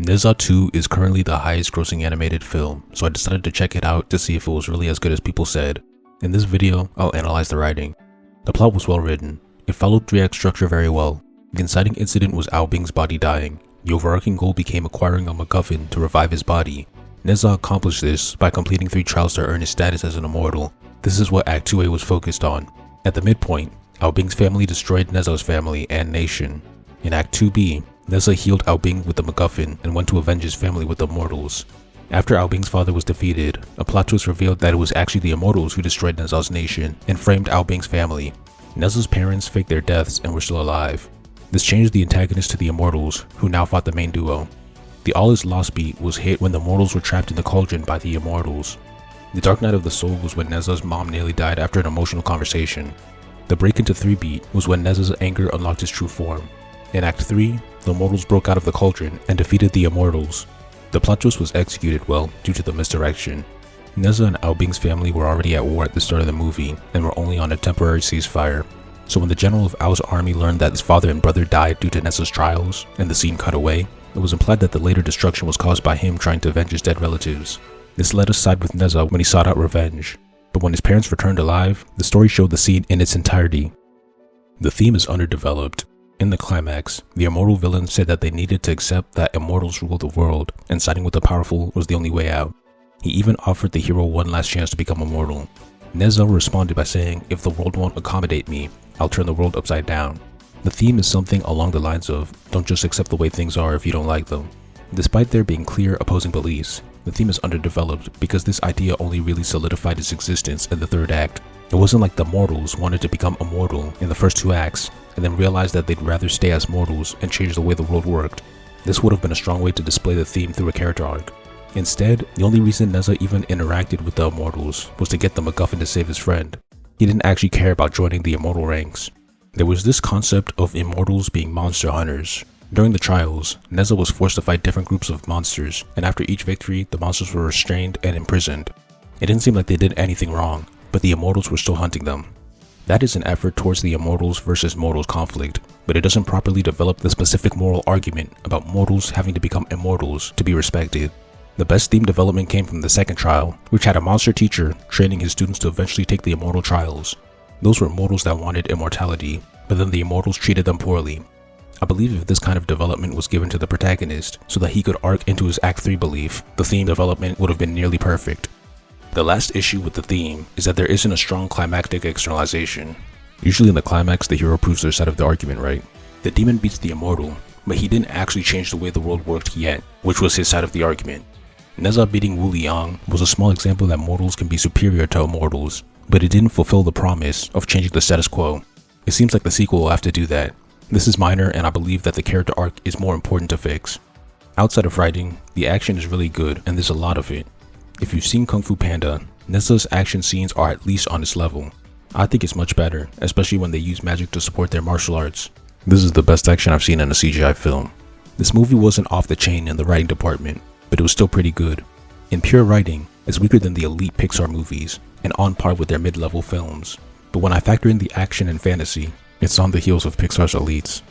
Neza 2 is currently the highest grossing animated film, so I decided to check it out to see if it was really as good as people said. In this video, I'll analyze the writing. The plot was well written. It followed 3-act structure very well. The inciting incident was Ao Bing's body dying. The overarching goal became acquiring a MacGuffin to revive his body. Neza accomplished this by completing 3 trials to earn his status as an immortal. This is what Act 2A was focused on. At the midpoint, Ao Bing's family destroyed Neza's family and nation. In Act 2B, Neza healed Ao Bing with the MacGuffin and went to avenge his family with the Immortals. After Ao Bing's father was defeated, a plot twist revealed that it was actually the Immortals who destroyed Neza's nation and framed Ao Bing's family. Neza's parents faked their deaths and were still alive. This changed the antagonist to the Immortals, who now fought the main duo. The all is lost beat was hit when the Immortals were trapped in the cauldron by the Immortals. The Dark Night of the Soul was when Neza's mom nearly died after an emotional conversation. The break into 3 beat was when Neza's anger unlocked his true form. In Act 3, the Immortals broke out of the cauldron and defeated the Immortals. The plot twist was executed well due to the misdirection. Neza and Ao Bing's family were already at war at the start of the movie and were only on a temporary ceasefire. So when the general of Ao's army learned that his father and brother died due to Neza's trials and the scene cut away, it was implied that the later destruction was caused by him trying to avenge his dead relatives. This let us side with Neza when he sought out revenge. But when his parents returned alive, the story showed the scene in its entirety. The theme is underdeveloped. In the climax, the immortal villain said that they needed to accept that immortals rule the world, and siding with the powerful was the only way out. He even offered the hero one last chance to become immortal. Neza responded by saying, "If the world won't accommodate me, I'll turn the world upside down." The theme is something along the lines of, don't just accept the way things are if you don't like them. Despite there being clear opposing beliefs, the theme is underdeveloped because this idea only really solidified its existence in the 3rd act. It wasn't like the mortals wanted to become immortal in the first 2 acts, and then realized that they'd rather stay as mortals and change the way the world worked. This would have been a strong way to display the theme through a character arc. Instead, the only reason Neza even interacted with the Immortals was to get the MacGuffin to save his friend. He didn't actually care about joining the immortal ranks. There was this concept of immortals being monster hunters. During the trials, Neza was forced to fight different groups of monsters, and after each victory, the monsters were restrained and imprisoned. It didn't seem like they did anything wrong, but the Immortals were still hunting them. That is an effort towards the Immortals versus Mortals conflict, but it doesn't properly develop the specific moral argument about mortals having to become immortals to be respected. The best theme development came from the 2nd trial, which had a monster teacher training his students to eventually take the immortal trials. Those were mortals that wanted immortality, but then the Immortals treated them poorly. I believe if this kind of development was given to the protagonist so that he could arc into his Act 3 belief, the theme development would have been nearly perfect. The last issue with the theme is that there isn't a strong climactic externalization. Usually in the climax, the hero proves their side of the argument, right? The demon beats the immortal, but he didn't actually change the way the world worked yet, which was his side of the argument. Neza beating Wu Liang was a small example that mortals can be superior to immortals, but it didn't fulfill the promise of changing the status quo. It seems like the sequel will have to do that. This is minor, and I believe that the character arc is more important to fix. Outside of writing, the action is really good, and there's a lot of it. If you've seen Kung Fu Panda, Neza's action scenes are at least on its level. I think it's much better, especially when they use magic to support their martial arts. This is the best action I've seen in a CGI film. This movie wasn't off the chain in the writing department, but it was still pretty good. In pure writing, it's weaker than the elite Pixar movies, and on par with their mid-level films. But when I factor in the action and fantasy, it's on the heels of Pixar's elites.